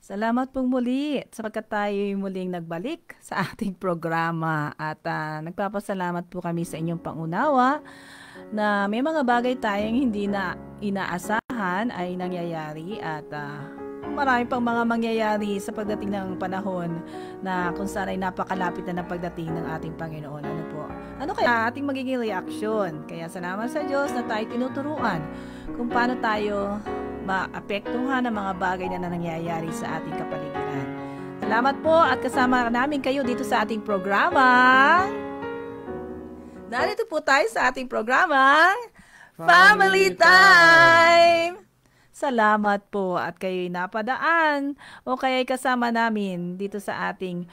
Salamat pong muli sapagkat tayo muling nagbalik sa ating programa at nagpapasalamat po kami sa inyong pangunawa na may mga bagay tayong hindi na inaasahan ay nangyayari at marami pang mga mangyayari sa pagdating ng panahon na kung saan ay napakalapit na ng pagdating ng ating Panginoon. Ano po? Ano kaya ating magiging reaksyon? Kaya salamat sa Diyos na tayo tinuturuan kung paano tayo maapektuhan ng mga bagay na nangyayari sa ating kapaligiran. Salamat po at kasama namin kayo dito sa ating programa. Narito po tayo sa ating programa, Family Time! Salamat po at kayo'y napadaan o kaya'y kasama namin dito sa ating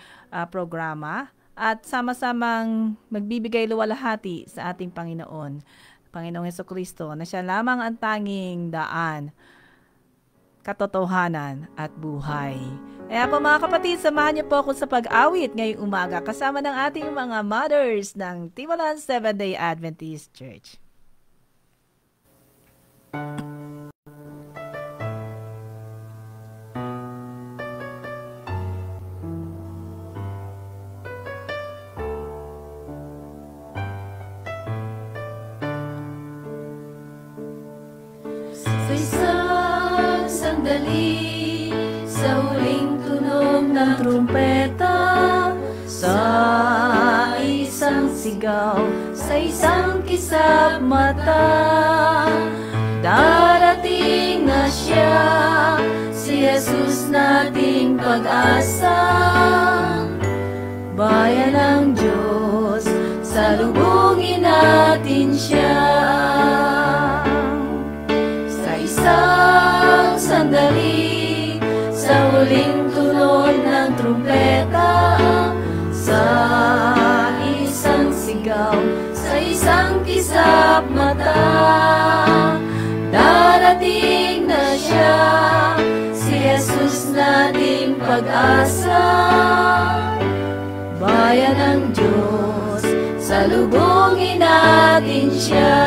programa at sama-samang magbibigay luwalhati sa ating Panginoon, Panginoong Hesukristo, na siya lamang ang tanging daan, katotohanan at buhay. Kaya po mga kapatid, samahan niyo po ako sa pag-awit ngayong umaga kasama ng ating mga mothers ng Timolan Seventh-day Adventist Church. Sandali sa huling tunog ng trumpeta, sa isang sigaw, sa isang kisap mata, darating na siya, si Jesus nating pag-asa. Bayan ng Diyos, salubungin natin siya. Sa isang sandali, sa huling tunog ng trumpeta, sa isang sigaw, sa isang kisap mata, darating na siya, si Jesus nating pag-asa. Bayan ng Diyos, salubungin natin siya.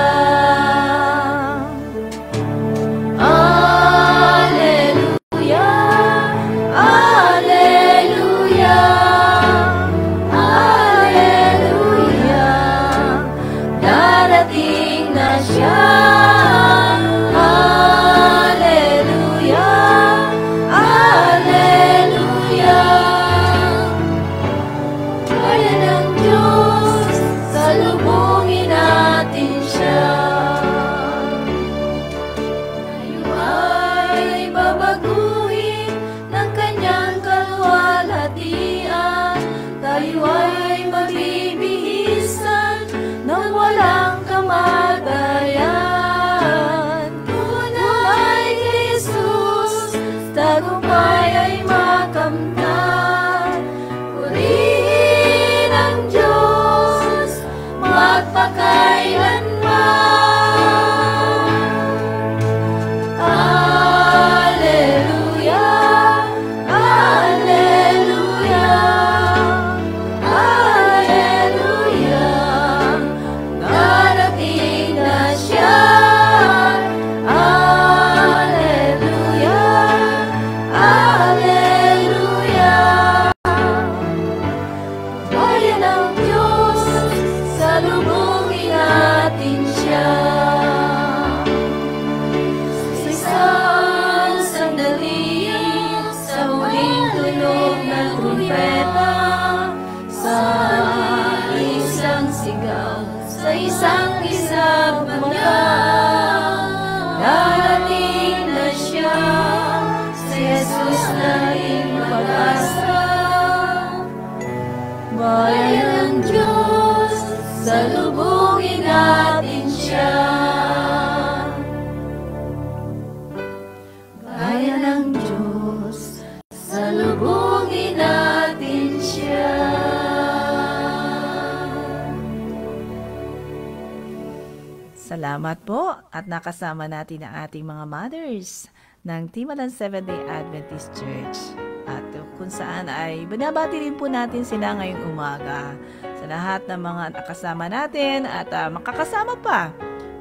Salamat po at nakasama natin ang ating mga mothers ng Timolan Seventh-day Adventist Church at kung saan ay binabati rin po natin sila ngayong umaga. sa lahat ng mga nakasama natin at makakasama pa.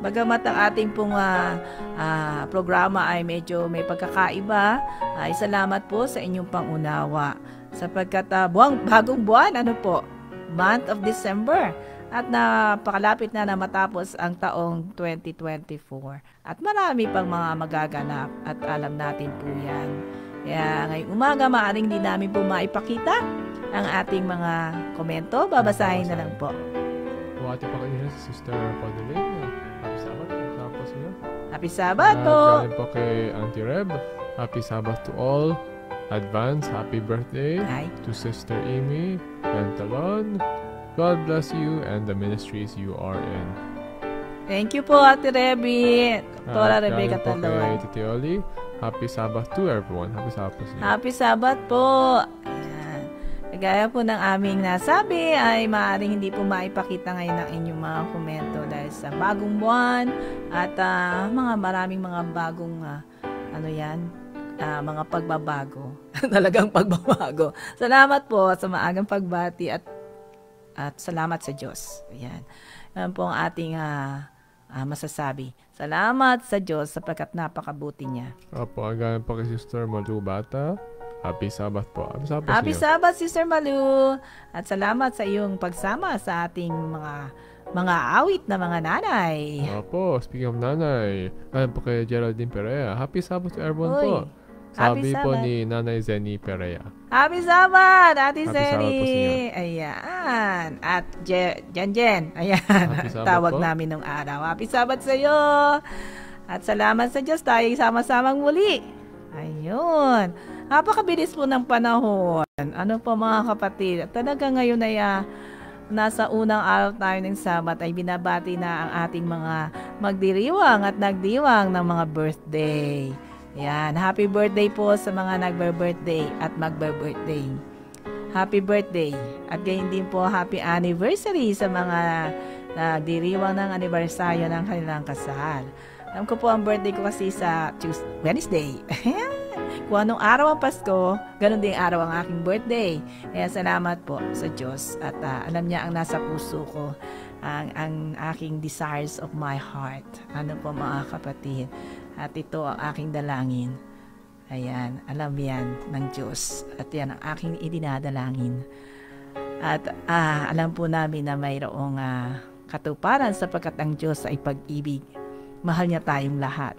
Bagamat ang ating pong programa ay medyo may pagkakaiba, ay salamat po sa inyong pangunawa. Sapagkat bagong buwan, month of December. At napakalapit na matapos ang taong 2024. At marami pang mga magaganap at alam natin po yan. Kaya ngayong umaga, maaaring di namin po maipakita ang ating mga komento. Babasahin na lang po. Buhati pa kanina si Sister Padeline. Happy Sabbath. Tapos niya. Happy Sabbath po. Galing po kay Auntie Reb. Happy Sabbath to all. Advance, happy birthday to Sister Amy Pantalon. God bless you and the ministries you are in. Thank you po, Ate Rebi. Tora Rebecca Talon. Talon. Titi Oli. Happy Sabbath to everyone. Happy Sabbath po. Happy Sabbath po. Ayan. Kagaya po ng aming nasabi ay maaaring hindi po maipakita ngayon ang inyong mga komento dahil sa bagong buwan at maraming mga bagong mga pagbabago. Talagang pagbabago. Salamat po sa maagang pagbati at salamat sa Diyos. Ayan. Yan po ang ating masasabi. Salamat sa Diyos sapagkat napakabuti niya. Opo, again po kay Sister Malu Bata. Happy Sabbath po. Happy Sabbath, Sister Malu. At salamat sa iyong pagsama sa ating mga awit na mga nanay. Opo, speaking of nanay, again po kay Geraldine Perea. Happy Sabbath to everyone po. Sabi po ni Nanay Zenny Perea. Happy Sabbath, Ate Happy Zenny. Sabbath po sa inyo. Ayan. At Jen. Ayan. Tawag po namin nung araw. Happy Sabbath sa iyo. At salamat sa Diyos tayo sama-samang muli. Ayun. Napakabilis po ng panahon. Ano po mga kapatid? Talaga ngayon ay nasa unang araw tayo ng Sabat ay binabati na ang ating mga magdiriwang at nagdiwang ng mga birthday. Yan, happy birthday po sa mga nagbe-birthday at magbe-birthday. Happy birthday. At gayon din po happy anniversary sa mga nagdiriwang ng anibersaryo ng kanilang kasal. Alam ko po ang birthday ko kasi sa Wednesday. Kung anong araw ang Pasko, ganun din araw ang aking birthday. Kaya salamat po sa Diyos. At alam niya ang nasa puso ko, ang aking desires of my heart. Ano po mga kapatid? At ito ang aking dalangin. Ayan, alam yan ng Diyos. At yan ang aking idinadalangin. At alam po namin na mayroong katuparan sapagkat ang Diyos ay pag-ibig. Mahal niya tayong lahat.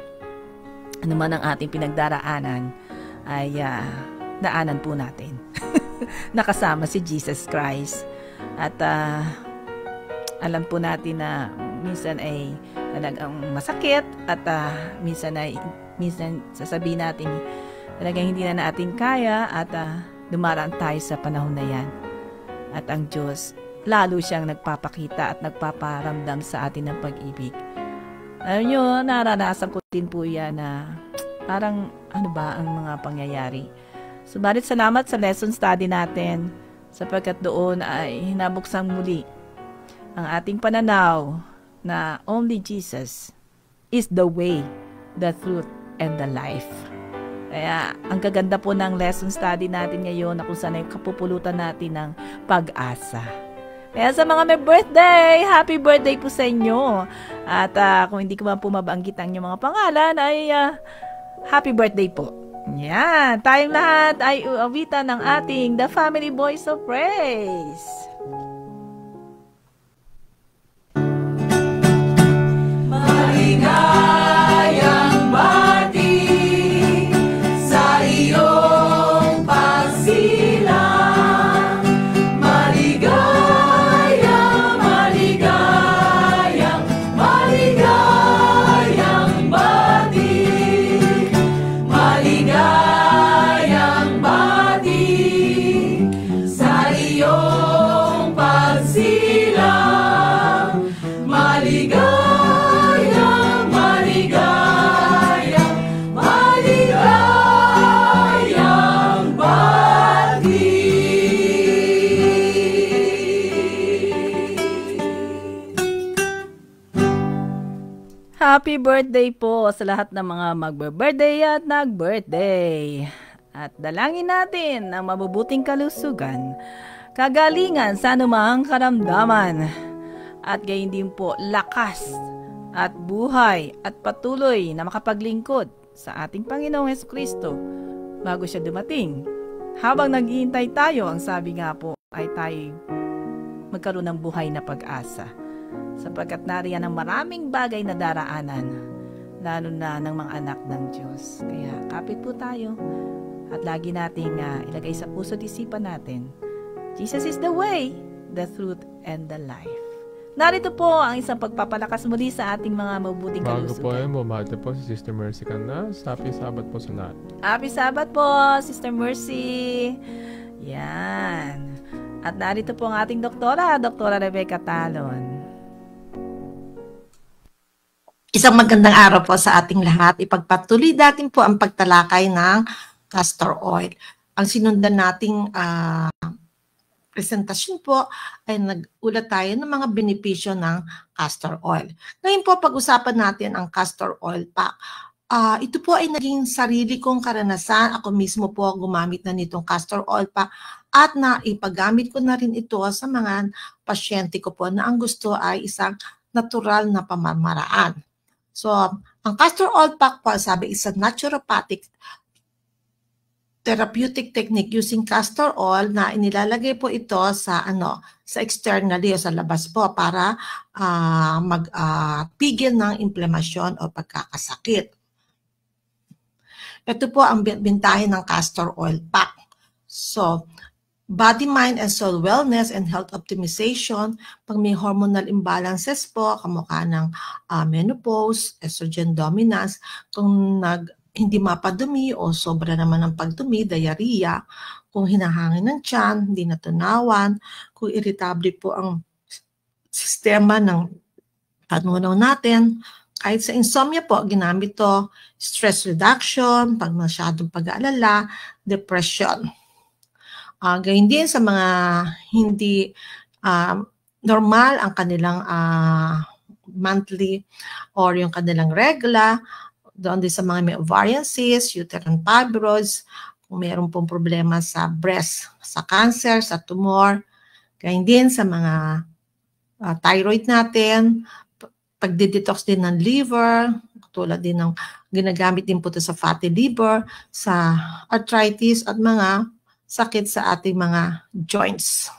Ano man ang ating pinagdaraanan, ay daanan po natin. Nakasama si Jesus Christ. At alam po natin na minsan ay talagang masakit at minsan sasabihin natin talagang hindi na natin kaya at dumaraan tayo sa panahon na yan. At ang Diyos, lalo siyang nagpapakita at nagpaparamdam sa atin ng pag-ibig. Alam nyo, naranasan ko din po yan na parang ano ba ang mga pangyayari. Subalit salamat sa lesson study natin sapagkat doon ay nabuksang muli ang ating pananaw na only Jesus is the way, the truth, and the life. Kaya ang kaganda po ng lesson study natin ngayon na kung saan ay kapupulutan natin ng pag-asa. Kaya sa mga may birthday, happy birthday po sa inyo. At kung hindi ko man po mabanggit ang inyong mga pangalan, ay happy birthday po. Yan, tayong lahat ay uawitan ng ating The Family Voice of Praise. Maligayang bati sa iyong pagsilang. Maligayang, maligayang, maligayang bati. Maligayang bati sa iyong pagsilang. Maligayang Happy birthday po sa lahat ng mga magbe-birthday at nag-birthday. At dalangin natin ang mabubuting kalusugan kagalingan sa anumang karamdaman, at gayon din po lakas at buhay at patuloy na makapaglingkod sa ating Panginoong Jesucristo bago siya dumating. Habang naghihintay tayo, ang sabi nga po ay tayo magkaroon ng buhay na pag-asa, sapagkat nariyan ang maraming bagay na daraanan, lalo na ng mga anak ng Diyos. Kaya kapit po tayo at lagi nating ilagay sa puso at isipan natin, Jesus is the way, the truth, and the life. Narito po ang isang pagpapalakas muli sa ating mga mabuting kalusugan. Bago po ay bumati po si Sister Mercy Canas. Happy Sabbath po sa lahat. Happy Sabbath po, Sister Mercy. Yan. At narito po ang ating doktora, Doktora Rebecca Talon. Isang magandang araw po sa ating lahat. Ipagpatuloy natin po ang pagtalakay ng castor oil. Ang sinundan nating presentasyon po ay nag-ulat tayo ng mga benepisyo ng castor oil. Ngayon po, pag-usapan natin ang castor oil pack. Ito po ay naging sarili kong karanasan. Ako mismo po gumamit na nitong castor oil pack at ipagamit ko na rin ito sa mga pasyente ko po na ang gusto ay isang natural na pamamaraan. So, ang castor oil pack po, sabi, is a naturopathic therapeutic technique using castor oil na inilalagay po ito sa sa externally o sa labas po para magpigil ng inflamasyon o pagkakasakit. Ito po ang bintahin ng castor oil pack. So, body, mind, and soul wellness and health optimization, pag may hormonal imbalances po, kamukha ng menopause, estrogen dominance, kung hindi mapadumi o sobra naman ng pagdumi, diarrhea, kung hinahangin ng tiyan, hindi natunawan, kung irritable po ang sistema ng panunaw natin, kahit sa insomnia po, ginamit to, stress reduction, pag masyadong pag-aalala, depression. Gayun din sa mga hindi normal ang kanilang monthly or yung kanilang regla, doon din sa mga may ovarian cysts, uterine fibroids, kung mayroon pong problema sa breast, sa cancer, sa tumor, gayun din sa mga thyroid natin, pagdidetox din ng liver, tulad din ng ginagamit din po ito sa fatty liver, sa arthritis at mga sakit sa ating mga joints.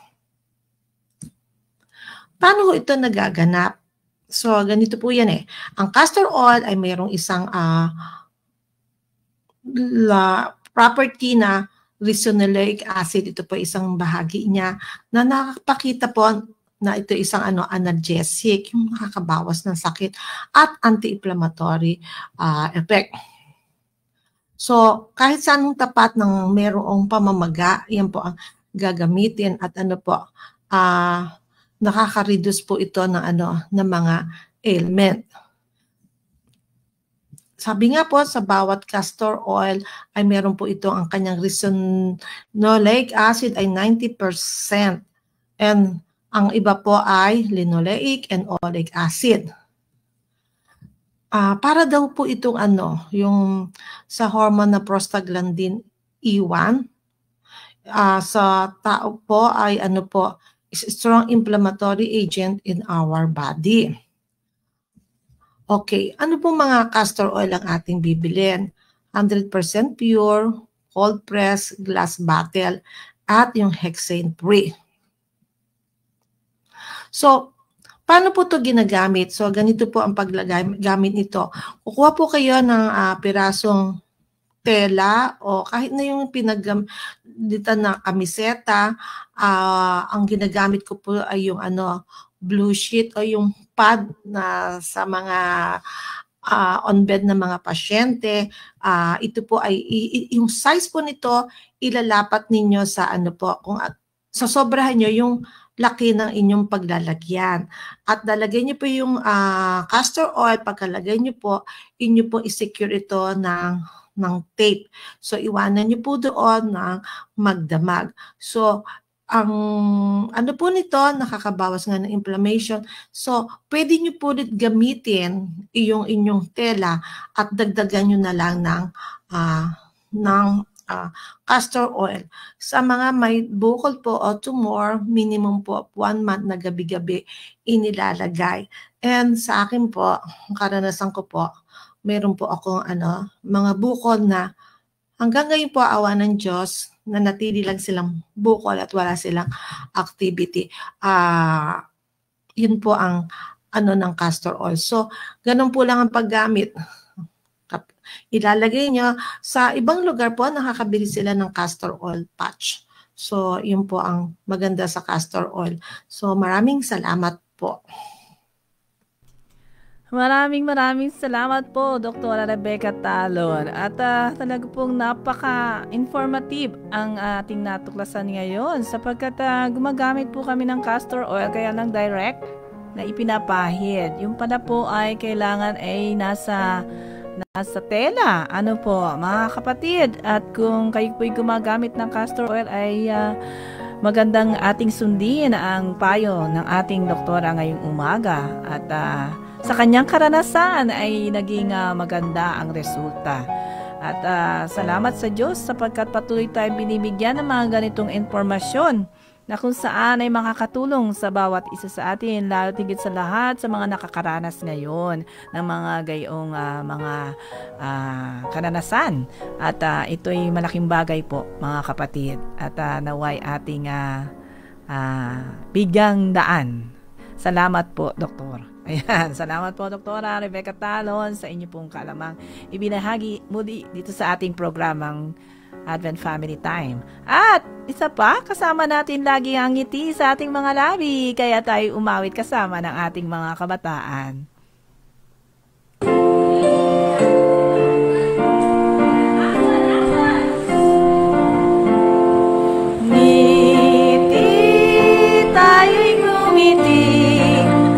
Paano ito nagaganap? So, ganito po yan eh. Ang castor oil ay mayroong isang property na ricinoleic acid. Ito po isang bahagi niya na nakapakita po na ito isang analgesic, yung nakakabawas ng sakit at anti-inflammatory effect. So, kahit saan tapat ng mayroong pamamaga, yan po ang gagamitin at nakaka-reduce po ito ng ng mga ailment. Sabi nga po, sa bawat castor oil ay meron po ito ang kanyang ricinoleic acid ay 90%. And ang iba po ay linoleic and oleic acid. Para daw po itong yung sa hormone na prostaglandin E1, sa tao po ay is a strong inflammatory agent in our body. Okay, ano po mga castor oil ang ating bibilin? 100% pure, cold press, glass bottle, at yung hexane free. So, paano po ito ginagamit? So, ganito po ang paggamit nito. Kukuha po kayo ng pirasong tela o kahit na yung pinagamitan na kamiseta, ang ginagamit ko po ay yung blue sheet o yung pad na sa mga on bed na mga pasyente. Ito po ay yung size po nito ilalapat ninyo sa kung sosobrahan nyo yung laki ng inyong paglalagyan. At lalagay nyo po yung castor oil, pagkalagay nyo po, inyo po isecure ito ng tape. So, iwanan nyo po doon ng magdamag. So, ang po nito, nakakabawas nga ng inflammation. So, pwede nyo po ulit gamitin inyong tela at dagdagan nyo na lang ng castor oil. Sa mga may bukol po o tumor, minimum po 1 month na gabi-gabi inilalagay. And sa akin po, karanasan ko po, meron po akong mga bukol na hanggang ngayon po awa ng Diyos, nanatili lang silang bukol at wala silang activity. Yun po ang ng castor oil. So, ganun po lang ang paggamit. Ilalagay nyo. Sa ibang lugar po, nakakabili sila ng castor oil patch. So, yun po ang maganda sa castor oil. So, maraming salamat po. Maraming salamat po, Dr. Rebecca Talon. At talaga pong napaka-informative ang ating natuklasan ngayon sapagkat gumagamit po kami ng castor oil kaya ng direct na ipinapahid. Yung pala po ay kailangan ay nasa tela. Ano po, mga kapatid? At kung kayo po'y gumagamit ng castor oil ay magandang ating sundin ang payo ng ating doktora ngayong umaga. At sa kanyang karanasan ay naging maganda ang resulta. At salamat sa Diyos sapagkat patuloy tayong binibigyan ng mga ganitong informasyon na kung saan ay makakatulong sa bawat isa sa atin, lalo tigit sa lahat sa mga nakakaranas ngayon ng mga gayong mga karanasan. At ito'y malaking bagay po, mga kapatid. At naway ating bigang daan. Salamat po, Doktor. Ayan, salamat po, Doktora Rebecca Talon, sa inyo pong kalamang ibinahagi muli dito sa ating programang Advent Family Time. At isa pa, kasama natin lagi ang ngiti sa ating mga labi, kaya tayo umawit kasama ng ating mga kabataan. Ngiti, tayo'y ngumiti.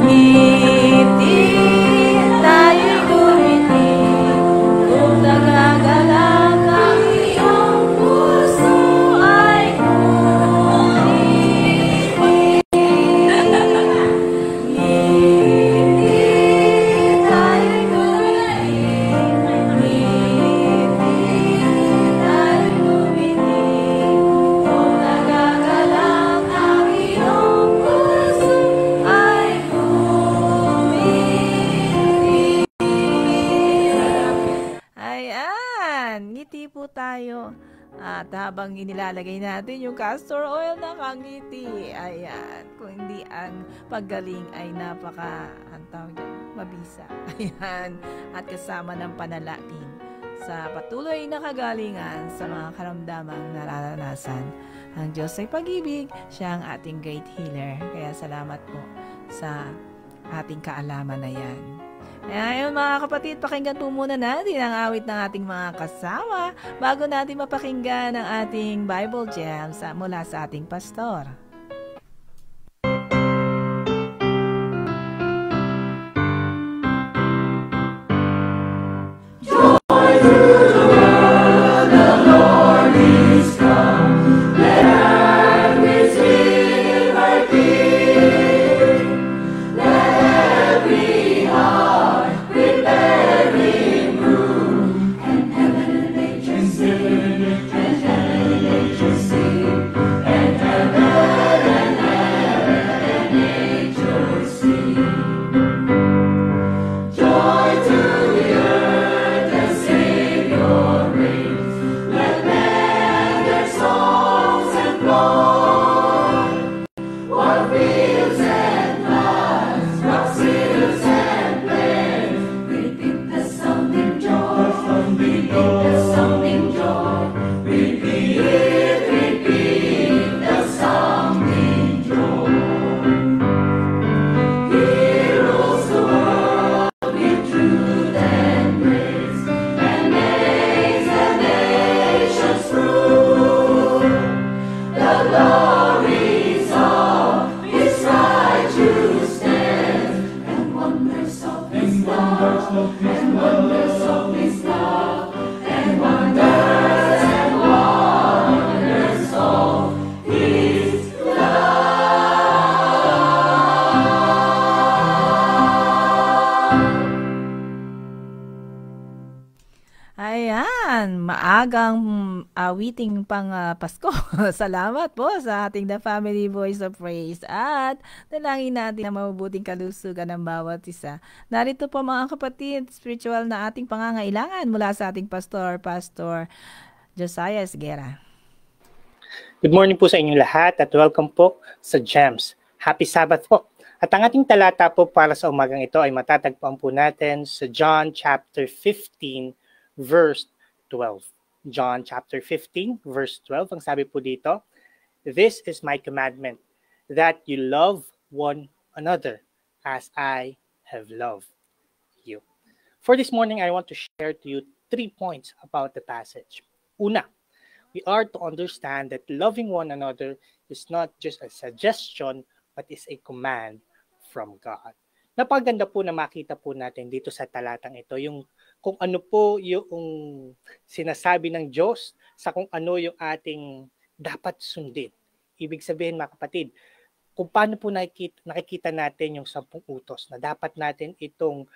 Ngiti, tayo'y ngumiti. Kung nagagalak ang iyong puso ay ngumiti. Ngiti, tayo'y ngumiti. Ngiti, tayo'y ngumiti. Kung nagagalak ang iyong puso ay ngumiti. Ayan, ngiti po tayo. At habang inilalagay natin yung castor oil, nakangiti. Ayan, kung hindi ang paggaling ay mabisa. Ayan, at kasama ng panalangin sa patuloy na kagalingan sa mga karamdamang nararanasan. Ang Diyos ay pag-ibig, siya ang ating great healer. Kaya salamat po sa ating kaalaman na yan. Ngayon mga kapatid, pakinggan po muna natin ang awit ng ating mga kasama bago natin mapakinggan ang ating Bible Gems mula sa ating pastor. maagang awiting pang Pasko. Salamat po sa ating The Family Voice of Praise at dalangin natin na mabubuting kalusugan ng bawat isa. Narito po mga kapatid, spiritual na ating pangangailangan mula sa ating Pastor Josiah Esguera. Good morning po sa inyong lahat at welcome po sa GEMS. Happy Sabbath po. At ang ating talata po para sa umagang ito ay matatagpuan po natin sa John chapter 15 verse 12. John chapter 15 verse 12, ang sabi po dito, "This is my commandment, that you love one another as I have loved you." For this morning, I want to share to you 3 points about the passage. Una, we are to understand that loving one another is not just a suggestion, but is a command from God. Napaganda po na makita po natin dito sa talatang ito yung kung ano po yung sinasabi ng Diyos sa kung ano yung ating dapat sundin. Ibig sabihin mga kapatid, kung paano po nakikita natin yung 10 utos na dapat natin itong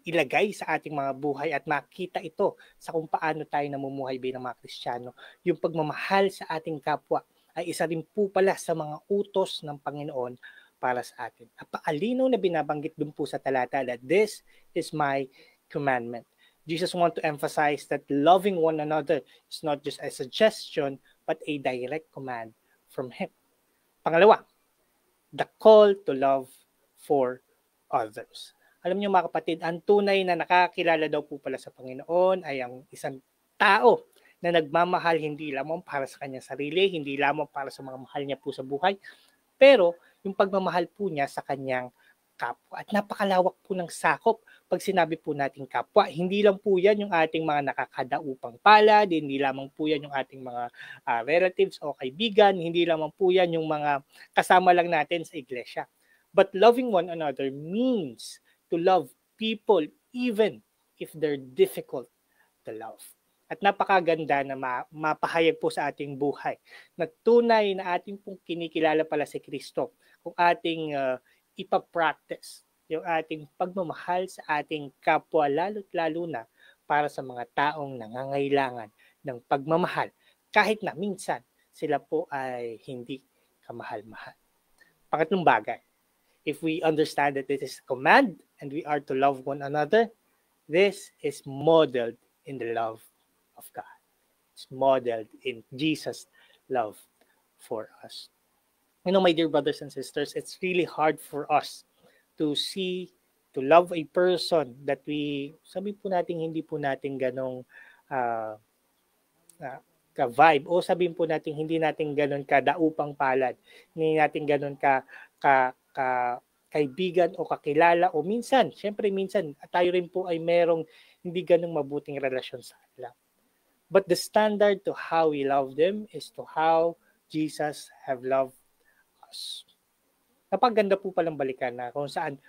ilagay sa ating mga buhay at makita ito sa kung paano tayo namumuhay bilang mga Kristiyano. Yung pagmamahal sa ating kapwa ay isa rin po pala sa mga utos ng Panginoon para sa atin. Napaalinaw na binabanggit dun po sa talata that this is my commandment. Jesus want to emphasize that loving one another is not just a suggestion but a direct command from Him. Pangalawa, the call to love for others. Alam niyo mga kapatid, ang tunay na nakakilala daw po pala sa Panginoon ay ang isang tao na nagmamahal hindi lamang para sa kanyang sarili, hindi lamang para sa mga mahal niya po sa buhay, pero yung pagmamahal po niya sa kanyang kapwa. At napakalawak po ng sakop pag sinabi po nating kapwa. Hindi lang po yan yung ating mga nakakadaupang palad, hindi lamang po yan yung ating mga relatives o kaibigan, hindi lamang po yan yung mga kasama lang natin sa iglesia. But loving one another means to love people even if they're difficult to love. At napakaganda na mapahayag po sa ating buhay na tunay na ating pong kinikilala pala si Kristo kung ating ipapractice yung ating pagmamahal sa ating kapwa lalo't lalo na para sa mga taong nangangailangan ng pagmamahal kahit na minsan sila po ay hindi kamahal-mahal. Pangatlong bagay, if we understand that this is a command and we are to love one another, this is modeled in the love of God. It's modeled in Jesus' love for us. You know, my dear brothers and sisters, it's really hard for us to love a person that sabi po natin, hindi po natin ganong ka-vibe, o sabihin po natin, hindi natin ganon kadaupang palad, hindi natin ganon kaibigan o kakilala, o minsan tayo rin po ay merong hindi ganong mabuting relasyon sa kanila. But the standard to how we love them is to how Jesus have loved us. Napaganda po palang balikan na kung saan,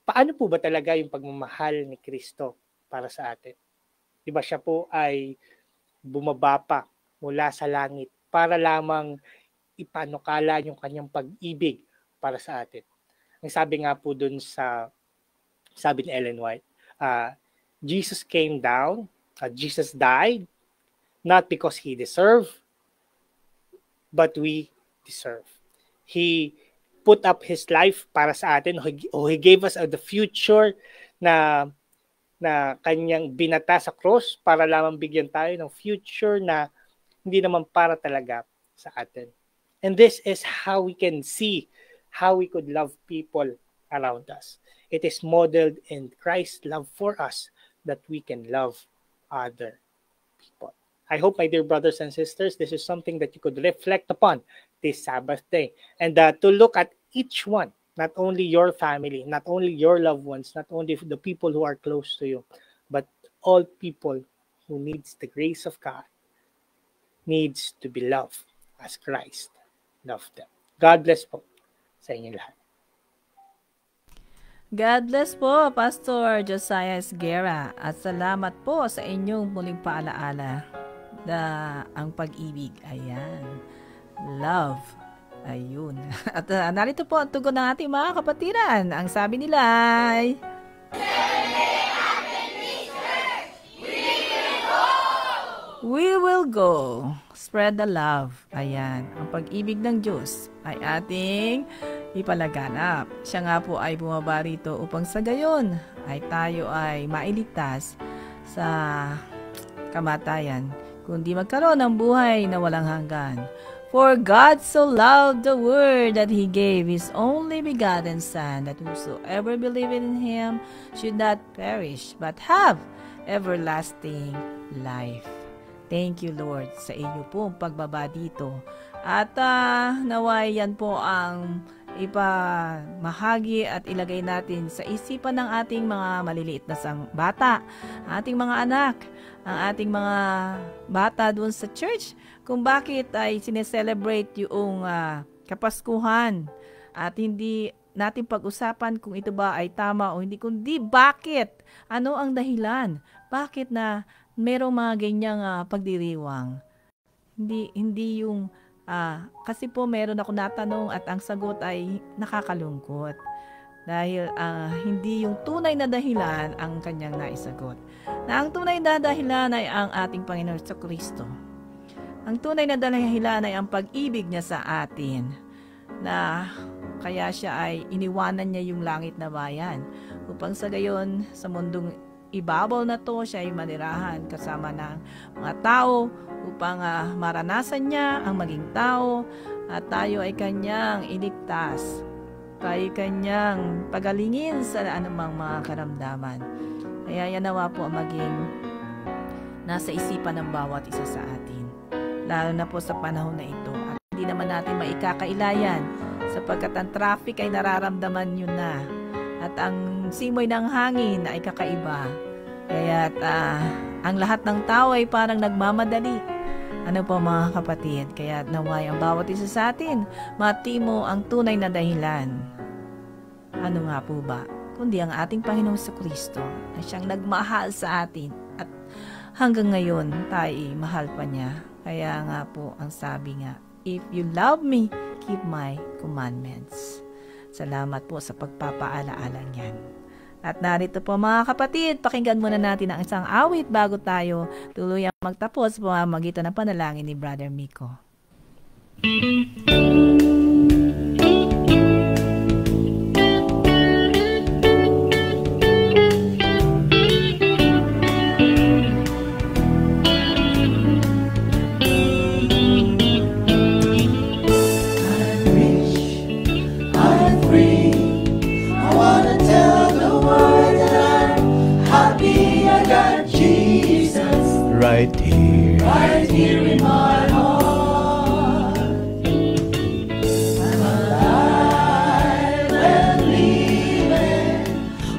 paano po ba talaga yung pagmamahal ni Kristo para sa atin? Diba siya po ay bumaba pa mula sa langit para lamang ipanukala yung kanyang pag-ibig para sa atin. Ang sabi nga po dun sabi ni Ellen White, Jesus came down, Jesus died, not because He deserved, but we deserve. He put up His life para sa atin, o He gave us the future na kanyang binata sa cross para lamang bigyan tayo ng future na hindi naman para talaga sa atin. And this is how we can see how we could love people around us. It is modeled in Christ's love for us that we can love other people. I hope, my dear brothers and sisters, this is something that you could reflect upon this Sabbath day. And to look at each one, not only your family, not only your loved ones, not only the people who are close to you, but all people who needs the grace of God, needs to be loved as Christ loved them. God bless po sa inyo lahat. God bless po, Pastor Josiah Esguera, at salamat po sa inyong muling paalaala na ang pag-ibig, ayan, love, ayun. At narito po ang tugon ng ating mga kapatiran. Ang sabi nila ay, We will go. Spread the love. Ayan. Ang pag-ibig ng Diyos ay ating ipalaganap. Siya nga po ay bumaba rito upang sa gayon ay tayo ay mailigtas sa kamatayan, kundi magkaroon ng buhay na walang hanggan. For God so loved the world that He gave His only begotten Son, that whosoever believeth in Him should not perish, but have everlasting life. Thank you, Lord, sa iyo pong pagbaba dito. At naway yan po ang ipamahagi at ilagay natin sa isipan ng ating mga maliliit na bata, ating mga anak, ang ating mga bata doon sa church, kung bakit ay sineselebrate yung Kapaskuhan at hindi natin pag-usapan kung ito ba ay tama o hindi, kundi bakit, ano ang dahilan, bakit na merong mga ganyang pagdiriwang. Hindi yung kasi po meron ako natanong at ang sagot ay nakakalungkot dahil hindi yung tunay na dahilan ang kanyang naisagot. Na ang tunay na dahilan ay ang ating Panginoon sa Kristo. Ang tunay na dahilan ay ang pag-ibig niya sa atin, na kaya siya ay iniwanan niya yung langit na bayan upang sa gayon sa mundong ibabaw na to siya ay manirahan kasama ng mga tao upang maranasan niya ang maging tao at tayo ay kanyang iligtas, tayo kanyang pagalingin sa anumang mga karamdaman. Kaya yan nawa po ang maging nasa isipan ng bawat isa sa atin, lalo na po sa panahon na ito. At hindi naman natin maikakailayan sapagkat ang traffic ay nararamdaman nyo na at ang simoy ng hangin ay kakaiba. Kaya ang lahat ng tao ay parang nagmamadali. Ano po mga kapatid? Kaya naway ang bawat isa sa atin matimo ang tunay na dahilan. Ano nga po ba? Kundi ang ating Panginoong Kristo na siyang nagmahal sa atin at hanggang ngayon tayo mahal pa niya. Kaya nga po ang sabi nga, if you love me, keep my commandments. Salamat po sa pagpapaalaala niyan. At narito po mga kapatid, pakinggan muna natin ang isang awit bago tayo tuluyang magtapos sa pamamagitan ng panalangin ni Brother Miko. Right here in my heart. I'm alive and living,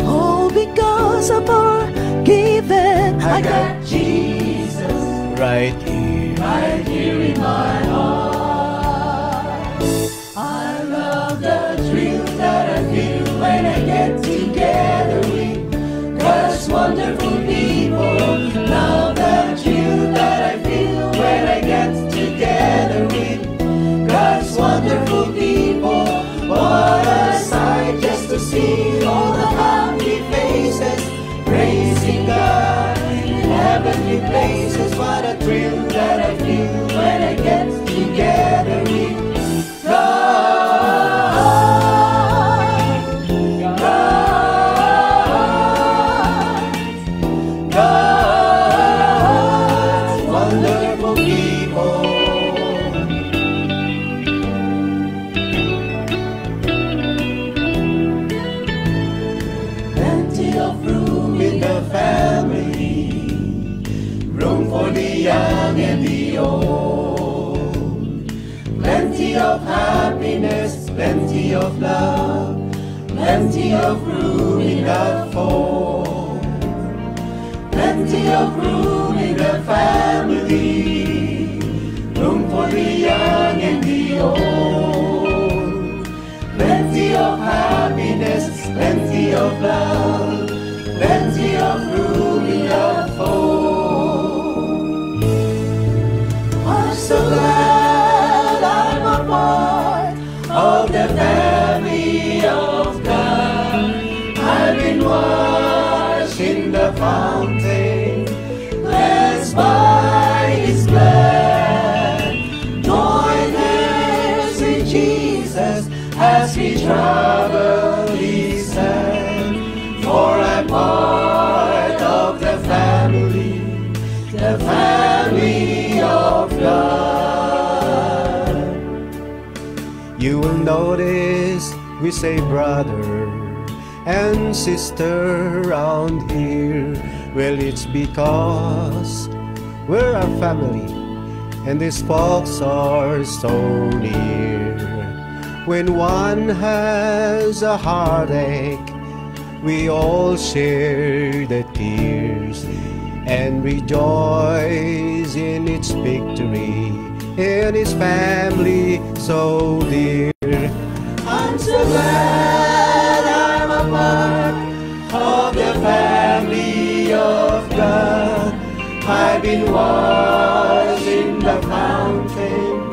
all because of forgiven. I got Jesus right here in my heart. I love the thrill that I feel when I get together with God's wonderful people. Love the thrill that I feel when I get together with God's wonderful people. What a sight just to see all the happy faces praising God in heavenly places. What a thrill that I feel when I get together with God. Young and the old, plenty of happiness, plenty of love, plenty of room in the fold, plenty of room in the family, room for the young and the old, plenty of happiness, plenty of love, plenty of room in the fold. So glad I'm a part of the family of God. I've been washed in the fountain, blessed by travel this land, for I'm part of the family of God. You will notice we say brother and sister around here. Well, it's because we're a family and these folks are so near. When one has a heartache, we all share the tears and rejoice in its victory, in his family so dear. I'm so glad I'm a part of the family of God. I've been washed in the fountain,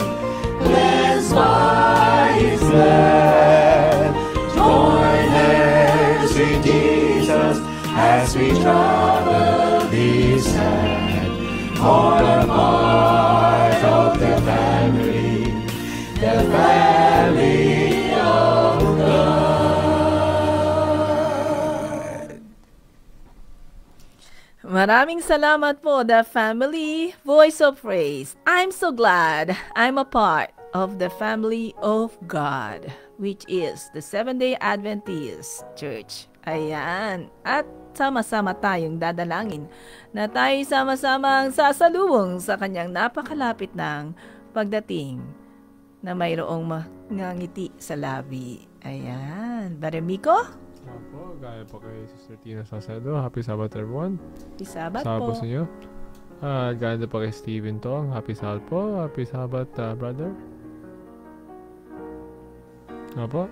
cleansed by his blood. Join hands with Jesus as we travel this land, for a part of the family of God. Maraming salamat po, the family Voice of Praise. I'm so glad I'm a part of the family of God, which is the Seventh-day Adventist Church. Ayan. At sama-sama tayong dadalangin na tayo sama-samang sasalubong sa kanyang napakalapit ng pagdating na mayroong ngiti sa labi. Ayan. Brother Miko? Opo, gaya po kay Sister Tina Saucedo. Happy Sabbath everyone. Happy Sabbath po po. Sa inyo. Gaya din po kay Steven Tong. Happy Sabbath po. Happy Sabbath, brother. Opo.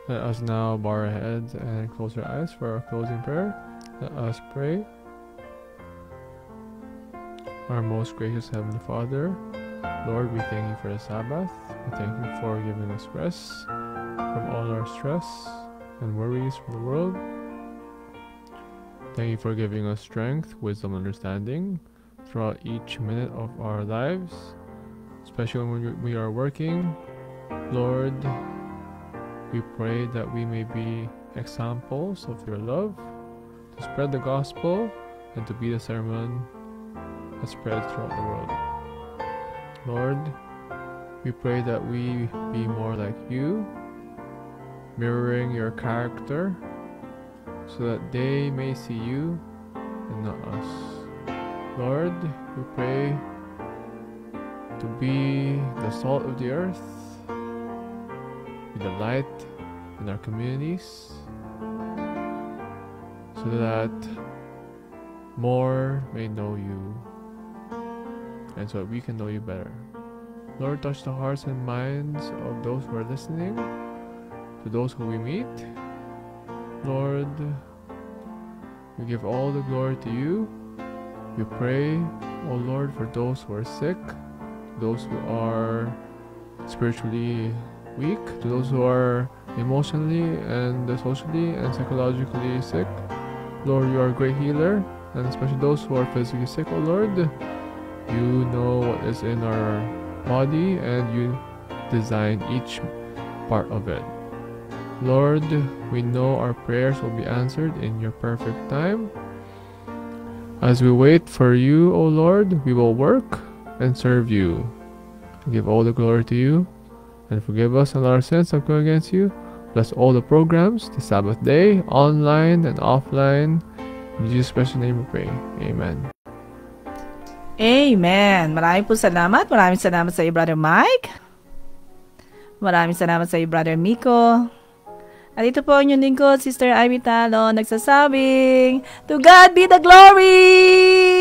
Let us now bow our heads and close our eyes for our closing prayer. Let us pray. Our most gracious Heavenly Father, Lord, we thank you for the Sabbath. We thank you for giving us rest from all our stress and worries from the world. Thank you for giving us strength, wisdom, and understanding throughout each minute of our lives, especially when we are working. Lord, we pray that we may be examples of your love, to spread the gospel, and to be the sermon that spreads throughout the world. Lord, we pray that we be more like you, mirroring your character, so that they may see you and not us. Lord, we pray to be the salt of the earth, be the light in our communities, so that more may know you, and so that we can know you better. Lord, touch the hearts and minds of those who are listening, to those who we meet. Lord, we give all the glory to you. We pray, oh Lord, for those who are sick, those who are spiritually weak, to those who are emotionally and socially and psychologically sick. Lord, you are a great healer, and especially those who are physically sick, oh Lord, you know what is in our body and you design each part of it. Lord, we know our prayers will be answered in your perfect time. As we wait for you, O Lord, we will work and serve you. Give all the glory to you, and forgive us all our sins of going against you. Bless all the programs, the Sabbath day, online and offline. In Jesus' special name we pray. Amen. Amen. Maraming po salamat. Maraming salamat sa iyo, Brother Mike. Maraming salamat sa iyo, Brother Miko. At ito po ang inyong lingkod, Sister Ivy Talon, nagsasabing, to God be the glory!